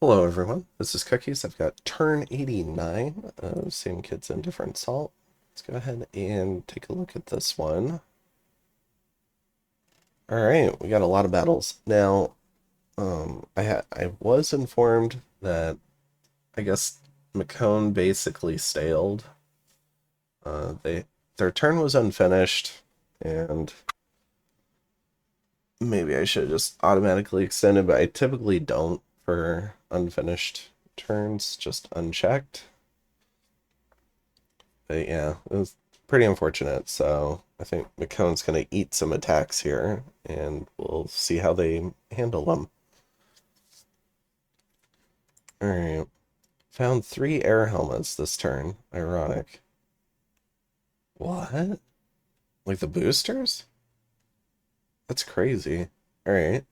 Hello everyone, this is Cookies. I've got turn 89 of same Kidzin, different salt. Let's go ahead and take a look at this one. Alright, we got a lot of battles. Now, I was informed that I guess Mekone basically staled. Their turn was unfinished, and maybe I should have just automatically extended, but I typically don't for unfinished turns, just unchecked. But yeah, it was pretty unfortunate. So I think Mekone's going to eat some attacks here, and we'll see how they handle them. Alright. Found 3 air helmets this turn. Ironic. What? Like the boosters? That's crazy. Alright.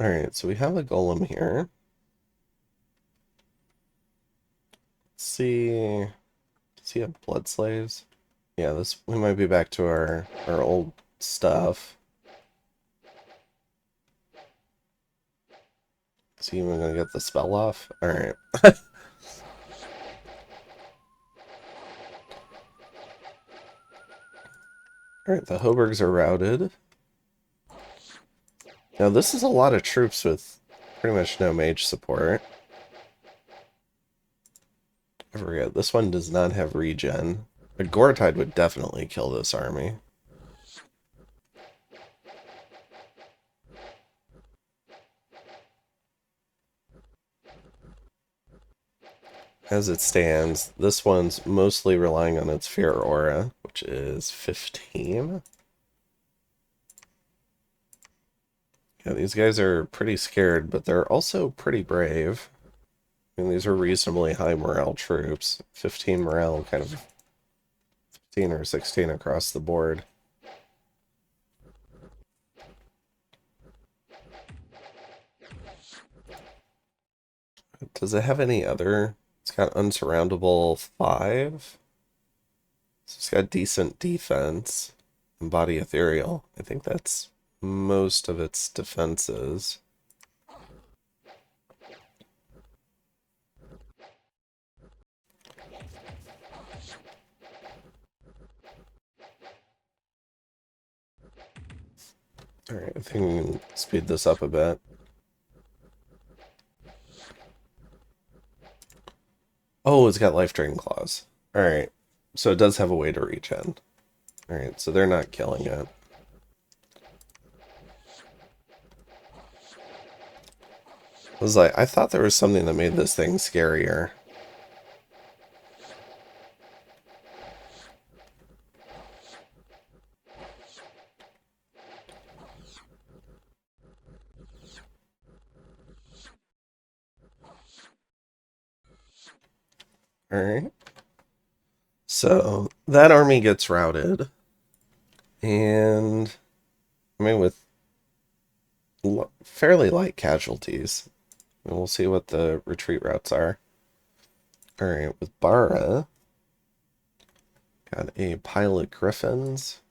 Alright, so we have a golem here. Let's see. Does he have blood slaves? Yeah, we might be back to our old stuff. Is he even gonna get the spell off? Alright. Alright, the Hoburgs are routed. Now this is a lot of troops with pretty much no mage support. I forget, this one does not have regen. A Goretide would definitely kill this army. As it stands, this one's mostly relying on its Fear Aura, which is 15. Yeah, these guys are pretty scared, but they're also pretty brave. I mean, these are reasonably high morale troops. 15 morale, kind of 15 or 16 across the board. Does it have any other? It's got Unsurroundable 5. So it's got decent defense. And Body Ethereal. I think that's most of its defenses. Alright, I think we can speed this up a bit. Oh, it's got Life Drain Claws. Alright, so it does have a way to regen. Alright, so they're not killing it. I thought there was something that made this thing scarier. Alright. So, that army gets routed. And, I mean, with fairly light casualties. And we'll see what the retreat routes are. Alright, with Bara, got a pile of griffins.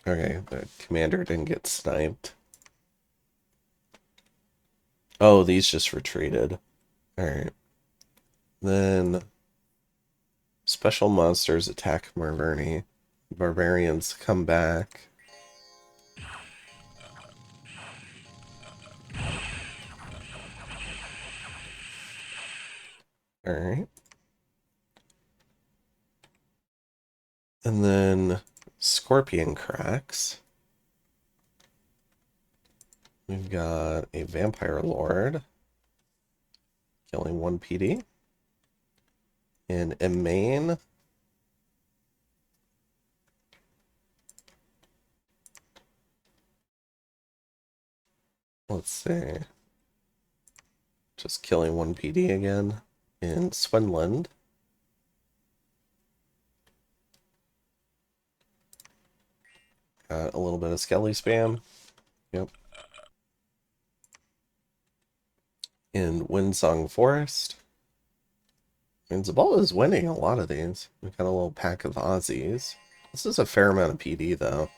Okay, the commander didn't get sniped. Oh, these just retreated. Alright. Then special monsters attack Marverni. Barbarians come back. Alright. And then Scorpion cracks. We've got a Vampire Lord killing 1 PD. And a main. Let's see. Just killing 1 PD again. In Swinland. Got a little bit of Skelly spam. Yep. in Windsong Forest. And Xibalba is winning a lot of these. We've got a little pack of Aussies. This is a fair amount of PD, though.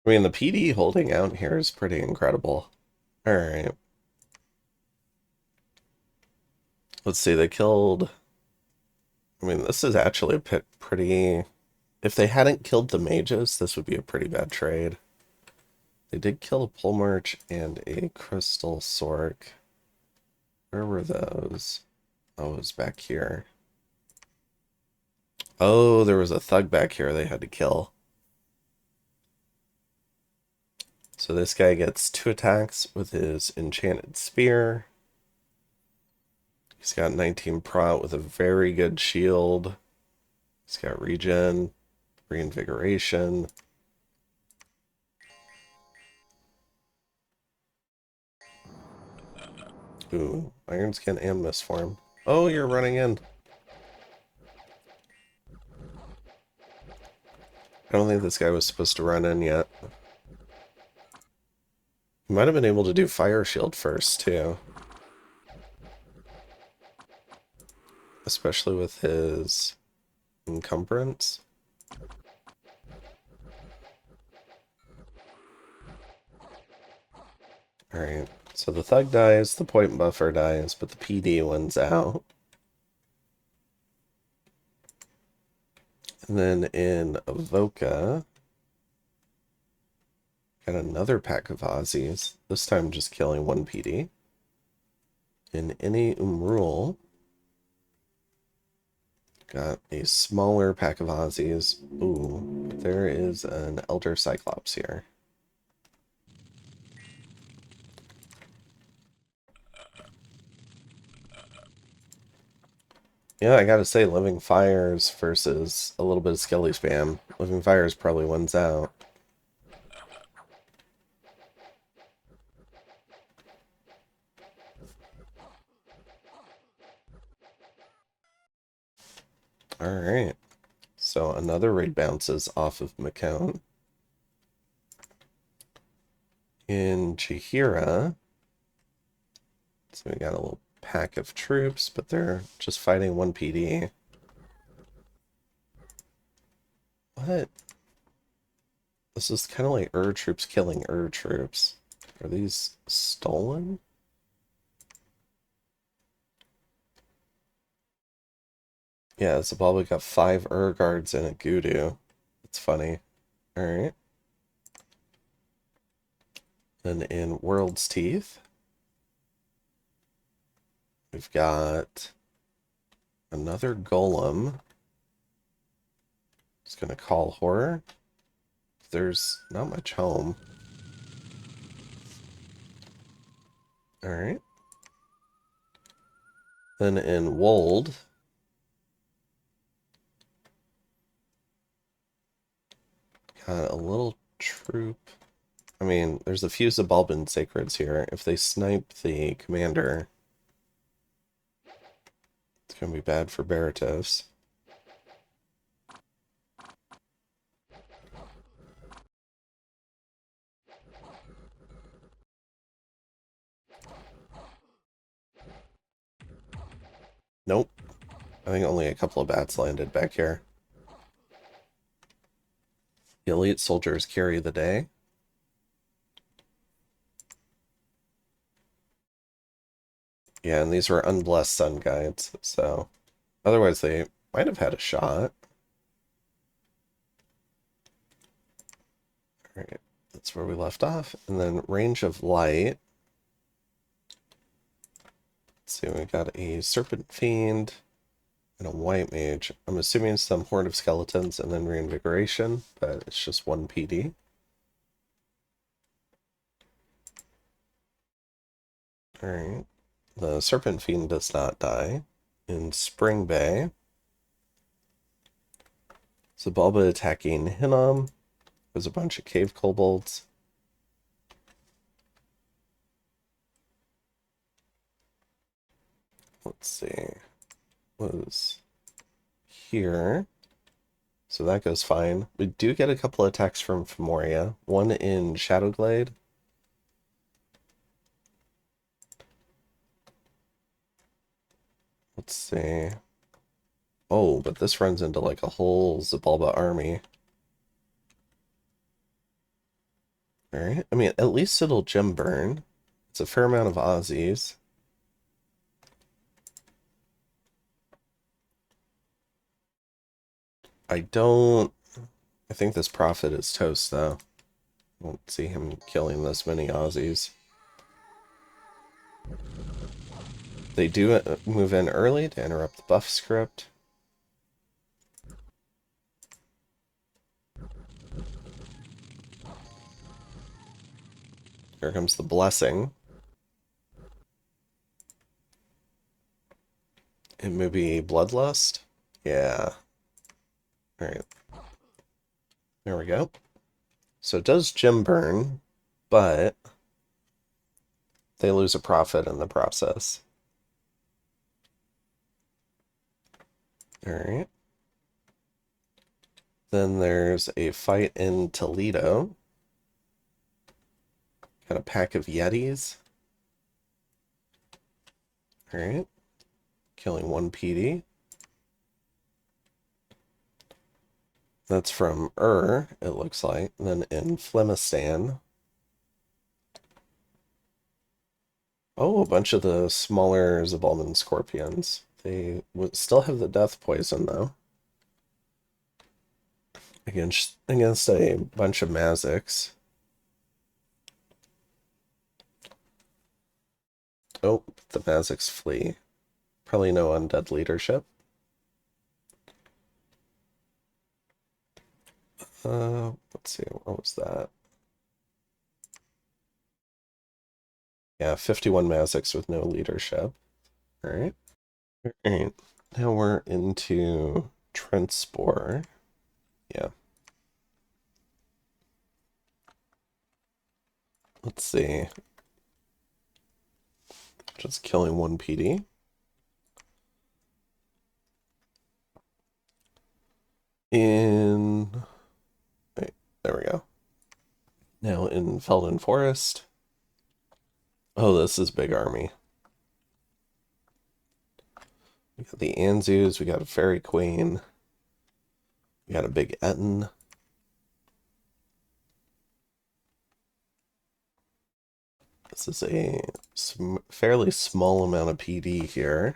I mean, the PD holding out here is pretty incredible. Alright. Let's see, they killed... I mean, this is actually a pretty... If they hadn't killed the mages, this would be a pretty bad trade. They did kill a Pulmarch and a Crystal Sork. Where were those? Oh, it was back here. Oh, there was a thug back here they had to kill. So this guy gets 2 attacks with his Enchanted Spear. He's got 19 prot with a very good shield. He's got regen, reinvigoration. Ooh, Iron Skin and Mistform. Oh, you're running in. I don't think this guy was supposed to run in yet. He might have been able to do Fire Shield first, too. Especially with his Encumbrance. Alright, so the Thug dies, the Point Buffer dies, but the PD wins out. And then in Avoca, got another pack of Aussies, this time just killing 1 PD. In any Umrul, got a smaller pack of Aussies. Ooh, there is an Elder Cyclops here. Yeah, I gotta say, Living Fires versus a little bit of Skelly spam. Living Fires probably wins out. Alright. So another raid bounces off of Mekone. In Chihira, so we got a little pack of troops, but they're just fighting 1 PD. What? This is kind of like troops killing troops. Are these stolen? Yeah, Xibalba got 5 guards and a Gudu. It's funny. Alright. Then in World's Teeth, we've got another Golem. Just gonna call Horror. There's not much home. Alright. Then in Wold, got a little troop. I mean, there's a few Xibalban Sacreds here. If they snipe the commander, it's going to be bad for Berytos. Nope. I think only a couple of bats landed back here. The elite soldiers carry the day. Yeah, and these were unblessed sun guides, so otherwise they might have had a shot. Alright, that's where we left off. And then range of light. Let's see, we got a Serpent Fiend and a White Mage. I'm assuming some Horde of Skeletons and then Reinvigoration, but it's just 1 PD. Alright. The Serpent Fiend does not die. In Spring Bay, Xibalba attacking Hinnom. There's a bunch of cave kobolds. Let's see. Was here. So that goes fine. We do get a couple attacks from Fomoria. One in Shadowglade. Let's see. Oh, but this runs into like a whole Xibalba army. Alright. I mean, at least it'll gem burn. It's a fair amount of Aussies. I think this Prophet is toast, though. Won't see him killing this many Aussies. They do move in early to interrupt the buff script. Here comes the blessing. It may be Bloodlust. Yeah. Alright. There we go. So it does gem burn, but they lose a Prophet in the process. Alright. Then there's a fight in Toledo. Got a pack of Yetis. Alright. Killing one PD. That's from it looks like. And then in Flemistan. Oh, a bunch of the smaller Xibalban scorpions. They would still have the death poison, though. Against a bunch of Mazics. Oh, the Mazics flee. Probably no undead leadership. Let's see, what was that? Yeah, 51 Mazics with no leadership. Alright. Alright. Now we're into Trentspore. Yeah. Let's see. Just killing one PD. Wait, there we go. Now in Felden Forest. Oh, this is big army. We got the Anzus, we got a Fairy Queen. We got a big Etten. This is a fairly small amount of PD here.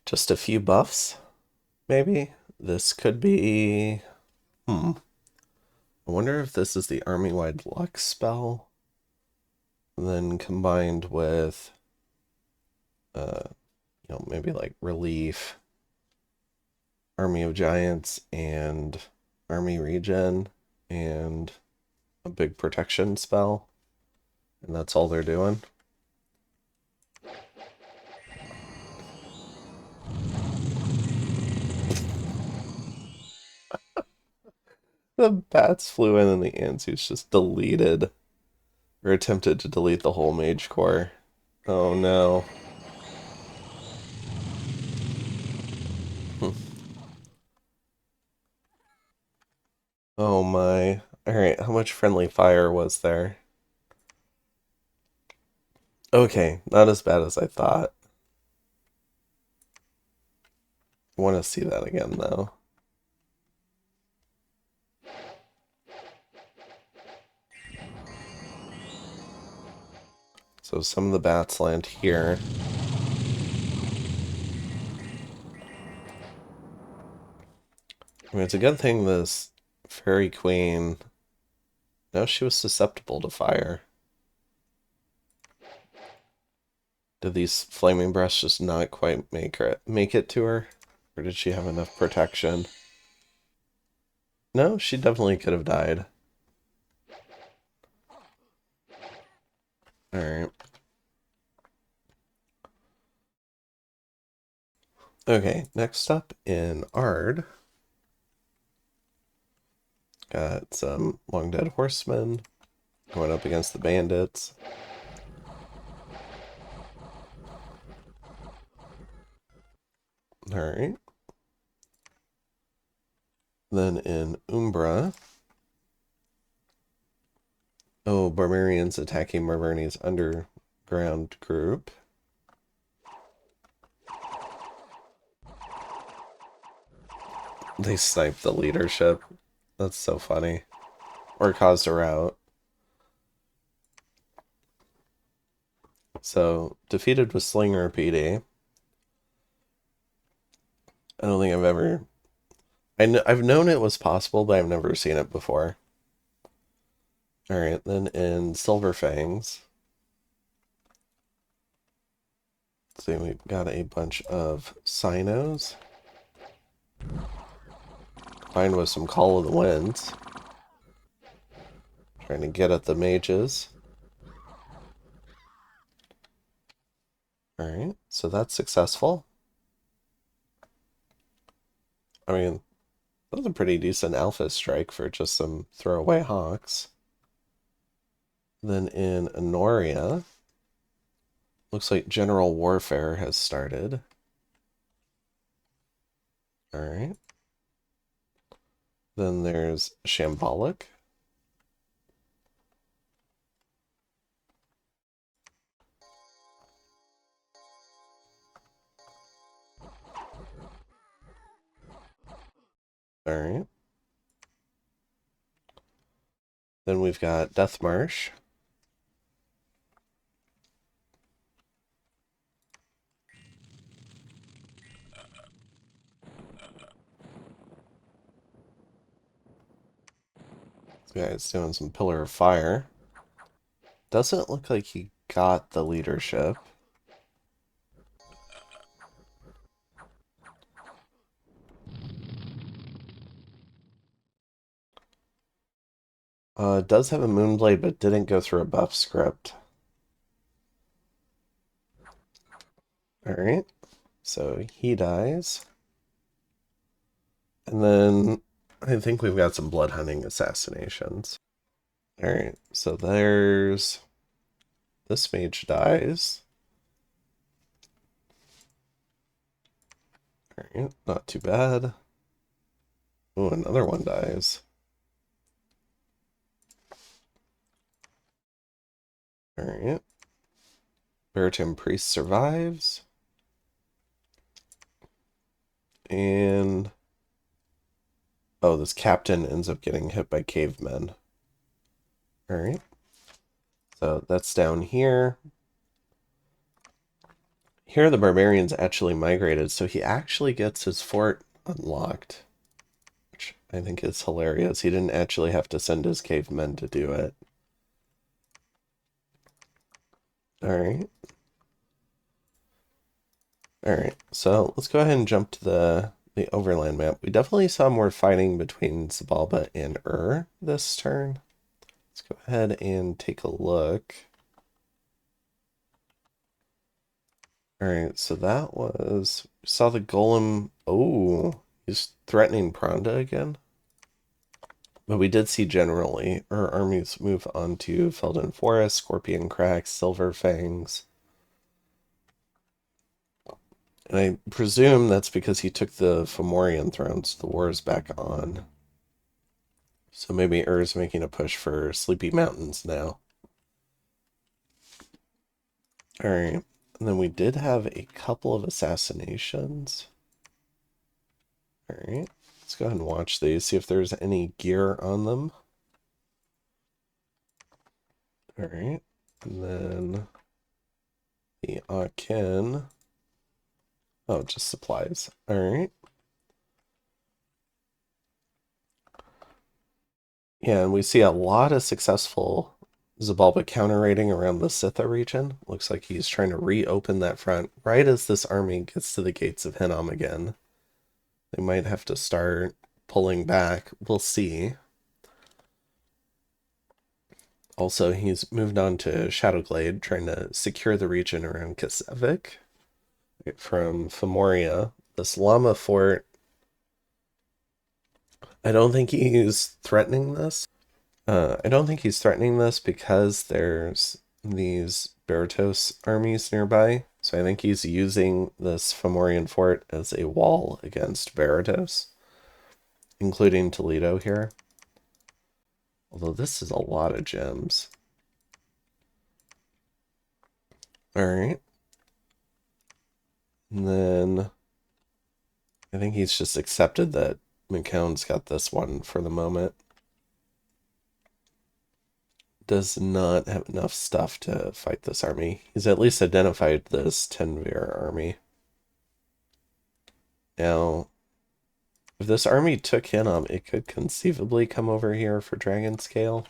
Just a few buffs, maybe? This could be... I wonder if this is the army-wide luck spell. Then combined with... maybe like Relief, Army of Giants, and Army Regen, and a big protection spell. And that's all they're doing. The bats flew in and the Anzus just deleted, or attempted to delete the whole Mage Core. Oh no. Oh my. Alright, how much friendly fire was there? Okay, not as bad as I thought. I want to see that again, though. So some of the bats land here. I mean, it's a good thing this Fairy Queen... No, she was susceptible to fire. Did these Flaming Breaths just not quite make it to her? Or did she have enough protection? No, she definitely could have died. Alright. Okay, next up in Ard, got some long dead horsemen going up against the bandits. Alright. Then in Umbra, oh, barbarians attacking Marverni's underground group. They sniped the leadership. That's so funny. Or caused a rout. So, defeated with Slinger PD. I don't think I've ever... I've known it was possible, but I've never seen it before. Alright, then in Silver Fangs. So we've got a bunch of Sinos. Combined with some Call of the Winds. Trying to get at the mages. Alright, so that's successful. I mean, that was a pretty decent alpha strike for just some throwaway hawks. Then in Honoria, looks like general warfare has started. Alright. Then there's Shambolic. Alright. Then we've got Death Marsh. This guy's doing some Pillar of Fire. Doesn't look like he got the leadership. Does have a Moonblade, but didn't go through a buff script. Alright. So he dies. And then I think we've got some blood hunting assassinations. Alright, so there's... This mage dies. Alright, not too bad. Oh, another one dies. Alright. Baritone Priest survives. And... oh, this captain ends up getting hit by cavemen. Alright. So that's down here. Here the barbarians actually migrated, so he actually gets his fort unlocked. Which I think is hilarious. He didn't actually have to send his cavemen to do it. Alright. Alright, so let's go ahead and jump to the overland map. We definitely saw more fighting between Xibalba and this turn. Let's go ahead and take a look. Alright, so that was... saw the golem... oh, he's threatening Pronda again. But we did see generally our armies move on to Felden Forest, Scorpion Cracks, Silver Fangs. And I presume that's because he took the Fomorian thrones. The war is back on. So maybe Ur's making a push for Sleepy Mountains now. Alright. And then we did have a couple of assassinations. Alright. Let's go ahead and watch these, see if there's any gear on them. Alright. And then the Akin. Oh, just supplies. Alright. Yeah, and we see a lot of successful Xibalba counter-raiding around the Sitha region. Looks like he's trying to reopen that front right as this army gets to the gates of Hinnom again. They might have to start pulling back. We'll see. Also, he's moved on to Shadowglade, trying to secure the region around Kasevik from Fomoria. This Llama Fort, I don't think he's threatening this. I don't think he's threatening this because there's these Berytos armies nearby. So I think he's using this Fomorian fort as a wall against Berytos, including Toledo here. Although this is a lot of gems. Alright. And then I think he's just accepted that Mekone's got this one for the moment. Does not have enough stuff to fight this army. He's at least identified this Tenvir army. Now, if this army took Hinnom, it could conceivably come over here for Dragon Scale.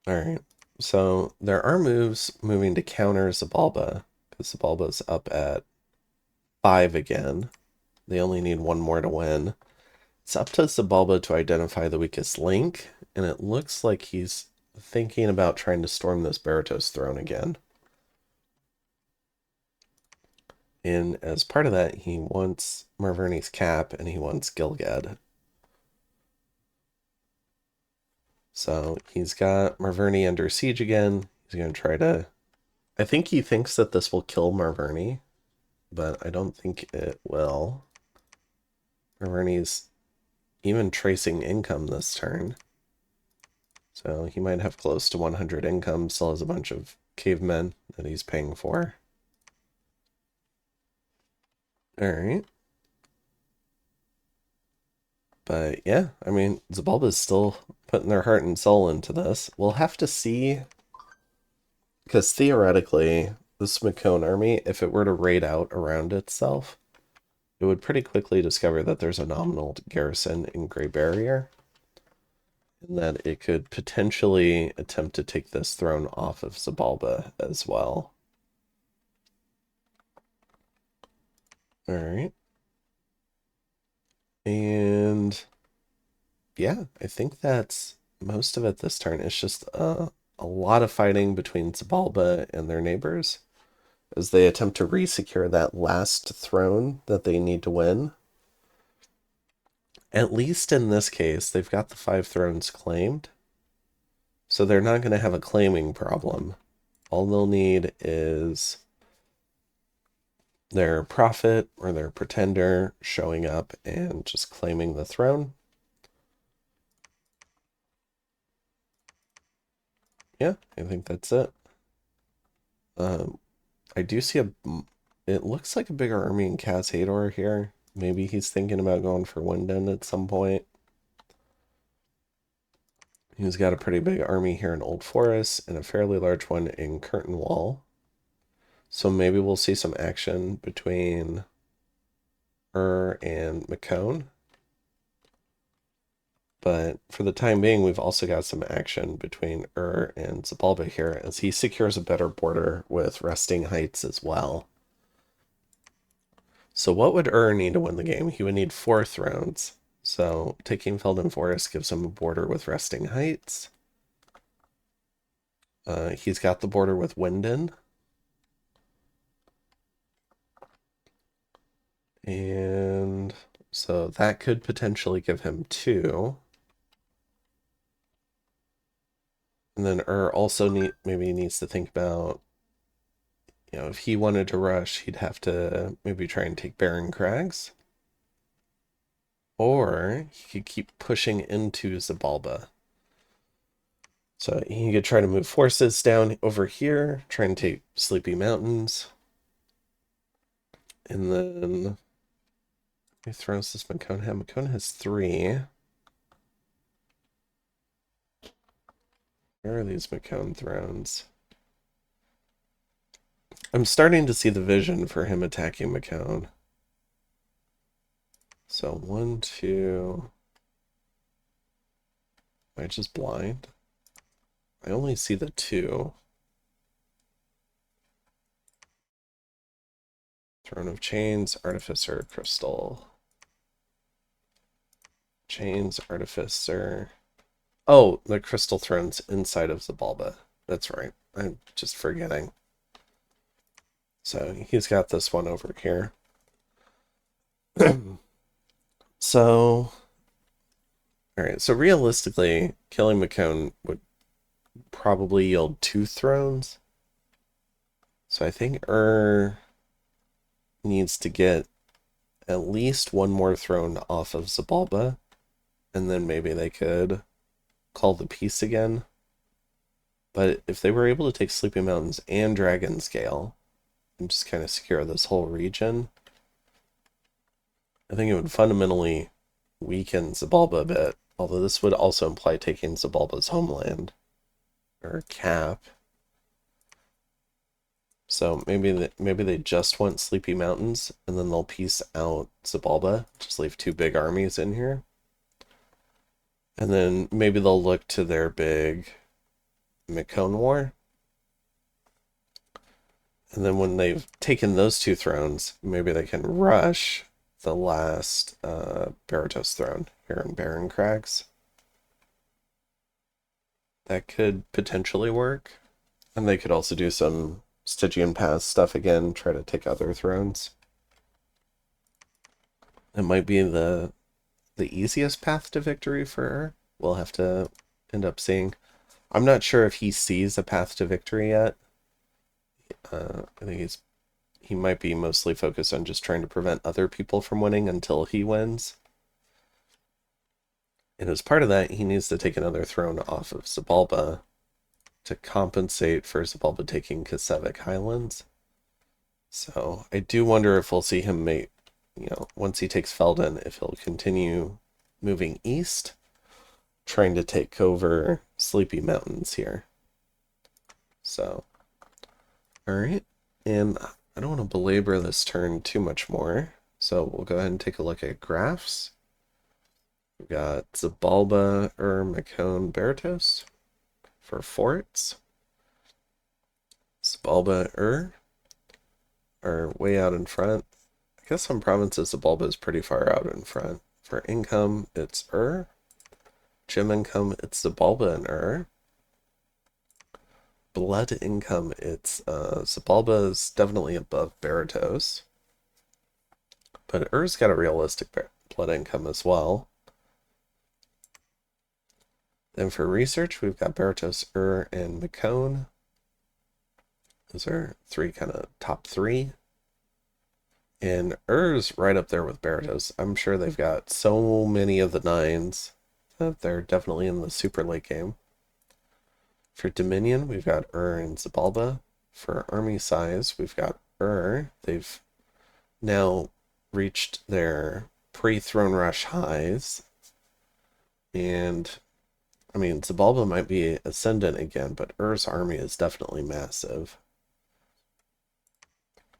Alright, so there are moves moving to counter Xibalba, because Xibalba's up at 5 again. They only need one more to win. It's up to Xibalba to identify the weakest link, and it looks like he's thinking about trying to storm this Berytos throne again. And as part of that, he wants Marverni's cap, and he wants Gilgad. So he's got Marverni under siege again. He's going to try to... I think he thinks that this will kill Marverni, but I don't think it will. Marverni's even tracing income this turn. So he might have close to 100 income, still has a bunch of cavemen that he's paying for. Alright. But yeah, I mean, Xibalba's still putting their heart and soul into this. We'll have to see, because theoretically, this Mekone army, if it were to raid out around itself, it would pretty quickly discover that there's a nominal garrison in Grey Barrier, and that it could potentially attempt to take this throne off of Xibalba as well. Alright. And yeah, I think that's most of it this turn. It's just a lot of fighting between Xibalba and their neighbors as they attempt to re-secure that last throne that they need to win. At least in this case, they've got the 5 thrones claimed, so they're not going to have a claiming problem. All they'll need is their prophet or their pretender showing up and just claiming the throne. Yeah, I think that's it. I do see it looks like a bigger army in Khaz-Hador here. Maybe he's thinking about going for Winden at some point. He's got a pretty big army here in Old Forest and a fairly large one in Curtain Wall. So maybe we'll see some action between and Mekone. But for the time being, we've also got some action between and Xibalba here as he secures a better border with Resting Heights as well. So what would need to win the game? He would need 4 thrones. So taking Felden Forest gives him a border with Resting Heights. He's got the border with Winden. And so that could potentially give him 2. And then also maybe needs to think about, you know, if he wanted to rush, he'd have to maybe try and take Barren Crags. Or he could keep pushing into Xibalba. So he could try to move forces down over here, try and take Sleepy Mountains. And then he throws this Mekone. Mekone has 3. Where are these Mekone thrones? I'm starting to see the vision for him attacking Mekone. So 1, 2. Am I just blind? I only see the 2. Throne of Chains, Artificer, Crystal. Chains, Artificer. Oh, the Crystal Throne's inside of Xibalba. That's right. I'm just forgetting. So he's got this one over here. So, alright, so realistically, killing Mekone would probably yield 2 thrones. So I think needs to get at least 1 more throne off of Xibalba, and then maybe they could call the peace again. But if they were able to take Sleeping Mountains and Dragon Scale and just kind of secure this whole region, I think it would fundamentally weaken Xibalba a bit, although this would also imply taking Xibalba's homeland, or cap. So maybe they just want Sleepy Mountains, and then they'll piece out Xibalba, just leave 2 big armies in here. And then maybe they'll look to their big Mekone War. And then when they've taken those 2 thrones, maybe they can rush the last Berytos throne here in Barren Crags. That could potentially work. And they could also do some Stygian Pass stuff again, try to take other thrones. It might be the easiest path to victory for her. We'll have to end up seeing. I'm not sure if he sees a path to victory yet. I think he might be mostly focused on just trying to prevent other people from winning until he wins. And as part of that, he needs to take another throne off of Xibalba to compensate for Xibalba taking Kasevik Highlands. So I do wonder if we'll see him make, once he takes Felden, if he'll continue moving east, trying to take over Sleepy Mountains here. So, alright, and I don't want to belabor this turn too much more, so we'll go ahead and take a look at graphs. We've got Xibalba, Mekone, Berytos for forts. Xibalba, are way out in front. I guess some provinces Xibalba is pretty far out in front. For income, it's Gem income, it's Xibalba and Blood income, it's Xibalba is definitely above Berytos. But Ur's got a realistic blood income as well. Then for research, we've got Berytos, and Mekone. Those are 3 kind of top 3. And Ur's right up there with Berytos. I'm sure they've got so many of the 9s that they're definitely in the super late game. For Dominion, we've got and Xibalba. For army size, we've got They've now reached their pre-Throne Rush highs. And, I mean, Xibalba might be ascendant again, but Ur's army is definitely massive.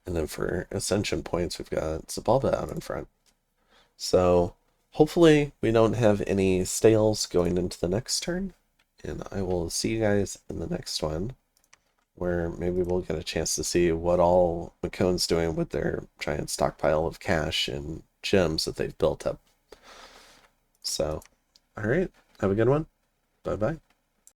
And then for ascension points, we've got Xibalba out in front. So hopefully we don't have any stales going into the next turn. And I will see you guys in the next one, where maybe we'll get a chance to see what all Mekone's doing with their giant stockpile of cash and gems that they've built up. So, alright, have a good one. Bye-bye.